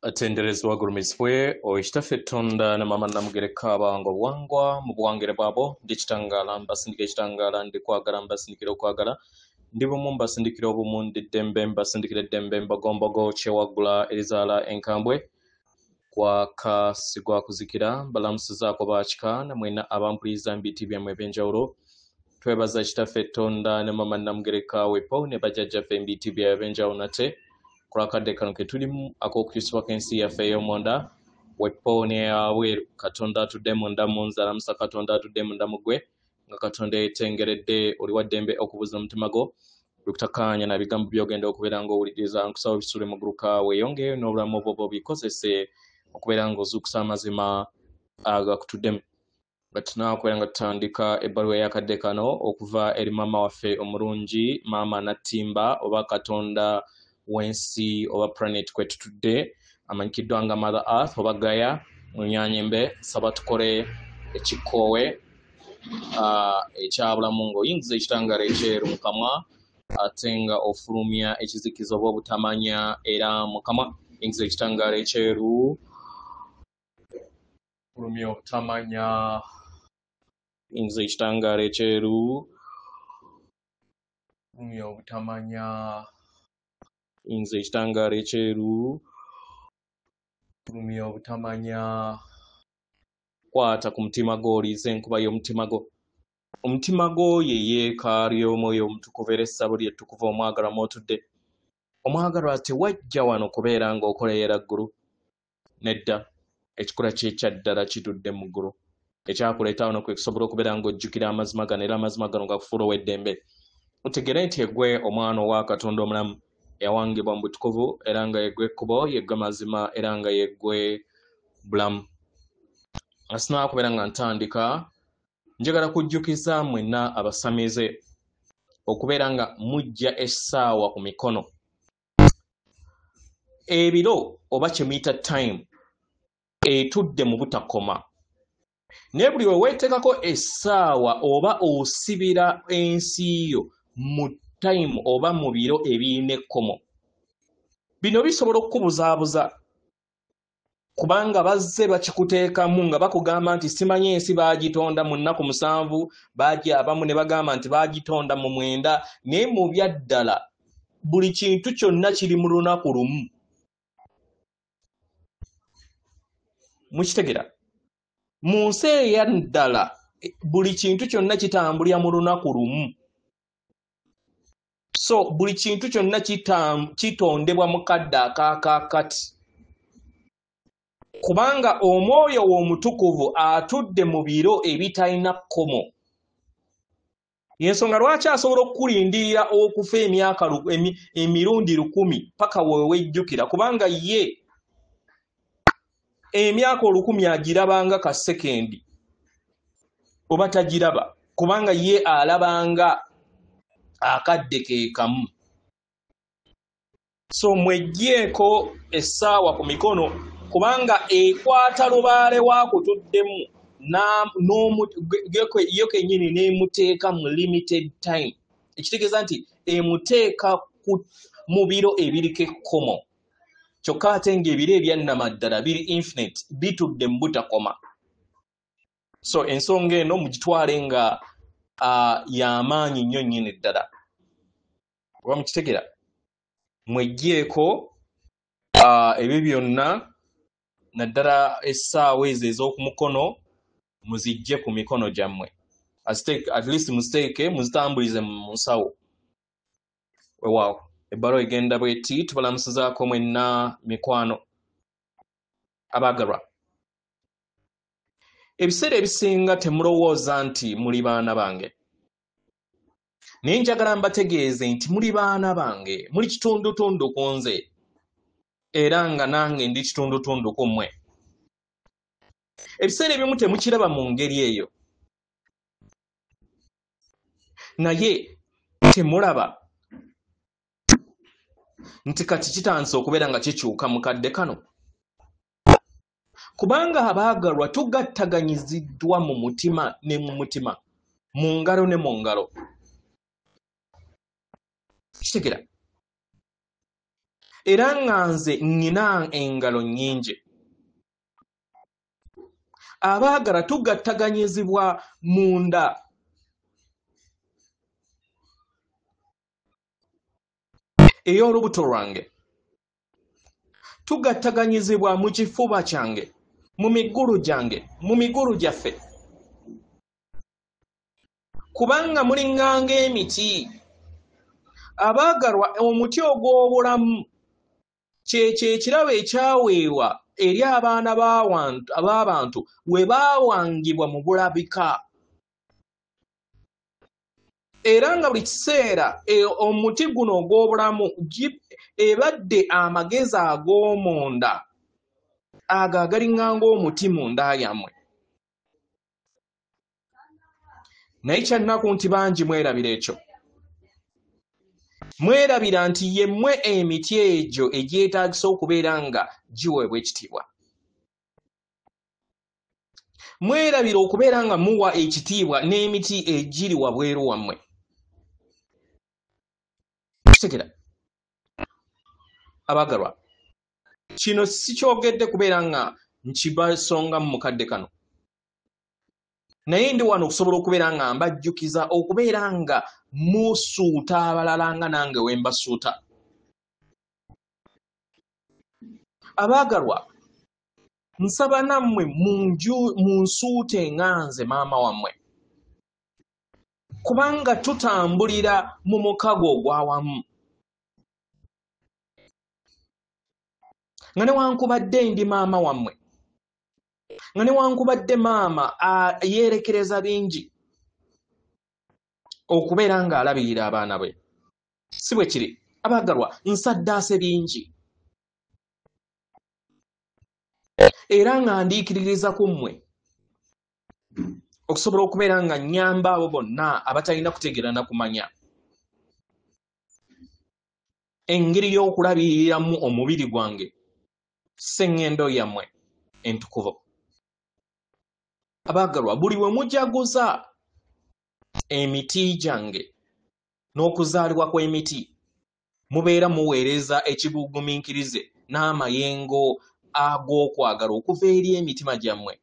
atenderezwa gurumizwe oishitafe tonda na mama namugereka bango bwangwa mu bwangere bwabo ndikitangala mbasindike kitangala ndikwagala mbasindikire okwagala ndibo mu mbasindikire obumundi dembe mbasindikire dembe mbagombogo chewagula elizala enkambwe kwa kasigwa kuzikira balamusizaako bakika namwena abampuliza mbiti byamwe benjawulo twebaza kitafe tonda ne mama namugereka wepo ne bajajjaffe mbiti bya benjawulo nate kurakadde kano ke tulimu ak'okukisibwa k'ensi yaffe ey'omonda wepoone yawe katonda atudde munda mu nzala musa katonda atudde munda mu ggwe nga katonda yetengeredde oli wa ddembe okubuuza omutima gwo bikutakkaanya na bigambo by'ogenda okubeera ng'owuliriza nkusaba bisule mu gguluka weeyongeyo n'obulamu bwo bikozese okubeera ng'ozuukusa amazima agakutuddemu nga tunaakubeera nga tutandika ebbaluwa ey'akadde kano okuva eri maama waffe omulungi maama Nattimba oba katonda wensi oba planet kwetutudde amanyikiddwa nga Mother Earth oba Gaia Munyanyembe saba tukole ekikoowe ekyabulamu ng'oyingiza ekitangaala ekyeru mu kamwa ate nga ofulumya ekizikiza oba obutamanya era mu kamwa yingiza ekitangaala ekyeru fulumya obutamanya yingiza ekitangaala ekyeru fulumya obutamanya yingiza ekitangaala ekyeru fulumya obutamanya kwata ku mutima gwo oliiza enkuba y'omutima gwo omutima gwo ye yeeka ly'omwoyo omutukuvu era essabo lyettukuvu omwagalwa mw'otudde omwagalwa tewajja wano kubeera ng'okola era ggulu nedda ekikula kye kya ddala kitudde mu ggulu ekyakuleeta wano kwe kusobola okubeera ng'ojjukira amazima gano era amazima gano gakufuula ow'eddembe otegere nti eggwe omwana owa Katonda omulamu yawangibwa mu butukuvu era nga yeggwe ekkubo yeggwe mazima era nga yeggwe bulamu asina kubeera nga ntandika njagala kujjukiza mwenna abasamize okubeera nga mujja essaawa ku mikono ebiro oba kye muyita time etudde mu butakoma naye buli we weeteekako essaawa oba osibira ensi yo mu time oba mu biro ebirina ekkomo bino bisobola okukubuzaabuza kubanga bazze bakikuteekamu nga bakugamba nti simanyi ensi baagitonda mu nnaku 7 abamu ne bagamba nti baagitonda mu 9 naye mu byaddala buli kintu kyonna kiri mu lunaku lumu mukitegera mu nsi eyaddala buli kintu kyonna kitambulira mu lunaku lumu so buli kintu kyonna kitondebwa mu kadde akaakakati kubanga omwoyo w'omutukuvu atudde mu biro ebitalina kkomo yensonga lwaki asobola okukulindirira okufa emyaka emirundi 1000 paka weewejjukira kubanga ye emyaka 1000 agirabanga ka sekendi oba tagiraba kubanga ye alabanga akadde ke kamu so mwejjeeko essaawa ku mikono kubanga ekwata lubaale waakutuddemu yo kennyini n'emuteeka mu limited time ekitegeeza nti emuteeka mu biro ebiriko ekkomo kyokka ate ng'ebiro ebyannamaddala biri infinite bitudde mu butakoma so ensonga eno mugitwale nga y'amaanyi nnyo nnyini ddala oba mukitegera mwejjeeko ebyo byonna naddala essaawa ezo ez'okumukono muzijje ku mikono gyammwe at least muziteeke muzitambulize mu nsawo wewaawo ebbaluwa egenda bweti tubalamusizaako mwenna mikwano abaagalwa ebiseera ebisinga temulowooza nti muli baana bange naye njagala mbategeeze nti muli baana bange muli kitundutundu ku nze era nga nange ndi kitundutundu ku mmwe ebiseera ebimu temukiraba mu ngeri eyo naye temulaba nti kati kitandise okubeera nga kikyuka mu kadde kano kubanga abaagalwa tugattaganyiziddwa mu mutima ne mu mutima mu ngalo ne mu ngalo kitegera era nga nze nnina engalo nnyingi. Abaagala tugattaganyizibwa munda. Ey'olubuto lwange tugattaganyizibwa mu kifuba kyange, mu migulu gyange, mu migulu gyaffe, kubanga mulinganga emiti. Abaagalwa, omuti ogw'obulamu kyekyo ekirabo ekyaweebwa eri abaana b'abantu we baawangibwa mu bulabika. Era nga buli kiseera omuti guno ogw'obulamu ebadde amagezi ag'omunda ago agalinganga omuti mu nda yammwe. Naye kyannaku nti bangi mwerabira ekyo. Mwerabira nti yemmwe emiti egyo egyetaagisa okubeera nga giweebwa ekitiibwa. Mwerabira okubeera nga muwa ekitiibwa n'emiti egiri wabweru wammwe. Kitegera abaagalwa, kino sikyogedde kubeera nga nkibasonga mu mukadde kano, naye ndi wano okusobola okubeera nga mbajjukiza okubeera nga musuuta abalala nga nange we mbasuuta. Abaagalwa, nsaba nammwe munsuute nga nze maama wammwe, kubanga tutambulira mu mukago ogw'awamu. Nga newankubadde ndi maama wammwe, nga newankubadde maama yeerekereza bingi okubeera ng'alabirira abaana be, si bwe kiri. Abaagalwa, nsaddaase bingi era nga ndiikiririza ku mmwe okusobola okubeera nga nnyamba abo bonna abatalina kutegeera na kumanya engeri y'okulabiriramu omubiri gwange, sseŋŋendo yammwe entukuvu. Abaagalwa, buli we mujaguza emiti gyange n'okuzaalibwa kw'emiti, mubeera muweereza ekibugumiikirize n'amayengo ag'okwagala okuva eri emitima gyammwe,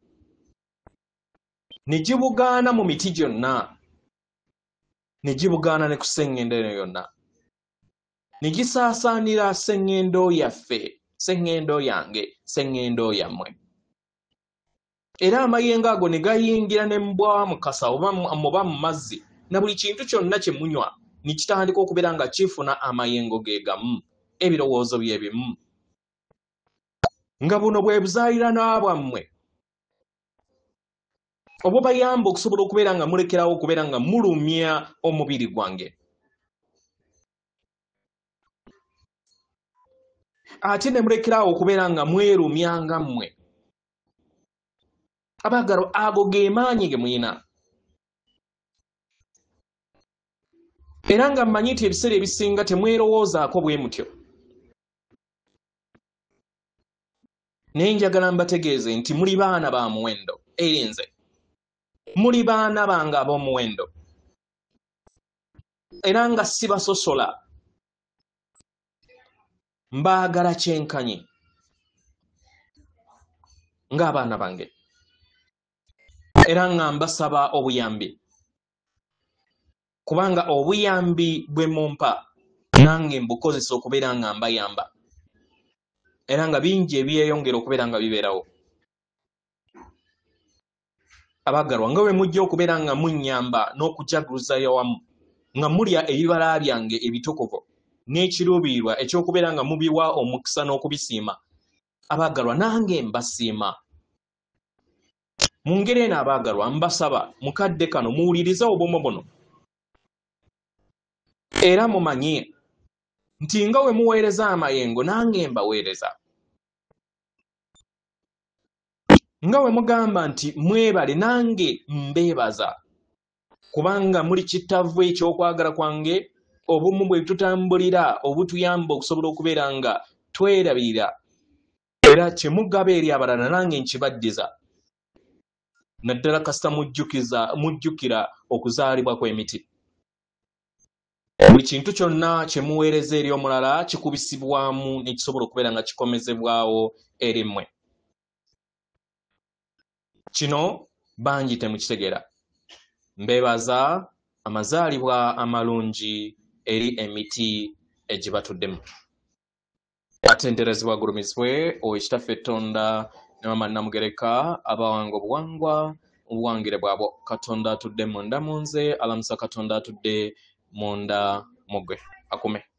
ne gibugaana mu miti gyonna, ne gibugaana ne ku sseŋŋendo eno yonna, ne gisaasaanira sseŋŋendo yaffe, sseŋŋendo yange, sseŋŋendo yammwe. Era amayengo ago ne gayingira ne mubwa mu kasa oba mu mazzi, na buli kintu kyonna kye munywa ne kitandika okubeera nga kifuna amayengo ge gamu, ebirowoozo bye bimu, nga buno bwe buzaaliranwa bwammwe obubayamba okusobola okubeera nga mulekerawo okubeera nga mulumya omubiri gwange. Ate ne mulekerawo okubeera nga mwerumyanga mmwe. Abaagalwa, ago ge maanyi ge muyina. Era nga mmanyi nti ebiseera ebisinga temwerowoozaako bwe mutyo. Naye njagala mbategeeze nti muli baana ba muwendo eri nze. Muli baana bange ab'omuwendo. Era nga sibasosola. Mbaagala kyenkanyi ng'abaana bange. Era nga mbasaba obuyambi. Kubanga obuyambi bwe mumpa nange mbukozesa okubeera nga mbayamba. Era nga bingi ebyeyongera okubeera nga bibeerawo. Abaagalwa, nga bwe mujja okubeera nga munnyamba n'okujaguluza yawamu, nga mulya ebibala byange ebitukuvu n'ekiruubirirwa eky'okubeera nga mubiwa omukisa n'okubisiima, abaagalwa, nange mbasiima. Mu ngeri eno abaagalwa, mbasaba mukadde kano muwulirize obumu buno, era mumanye nti nga we muweereza amayengo nange mbaweereza. Nga we mugamba nti mwebale nange mbeebaza, kubanga muli kittavu eky'okwagala kwange, obumu bwe tutambulira obutuyamba okusobola okubeera nga twerabirira, era kye mugaba eri abalala nange nkibaddiza, naddala kasita mujjukira okuzaalibwa kw'emiti. buli kintu kyonna kye muweereza eri omulala kikubisibwamu ne kisobola okubeera nga kikomezebwawo eri mmwe. Kino bangi temukitegeera. Mbeebaza amazaalibwa amalungi eri emiti egibatuddemu. Atenderezebwa agulumizibwe Oweekitaffe Tonda ne Maama Namugereka abawanga obuwangwa obuwangire bwabwo. Katonda atudde munda mu nze, alamusa Katonda atudde munda mu ggwe. Akume.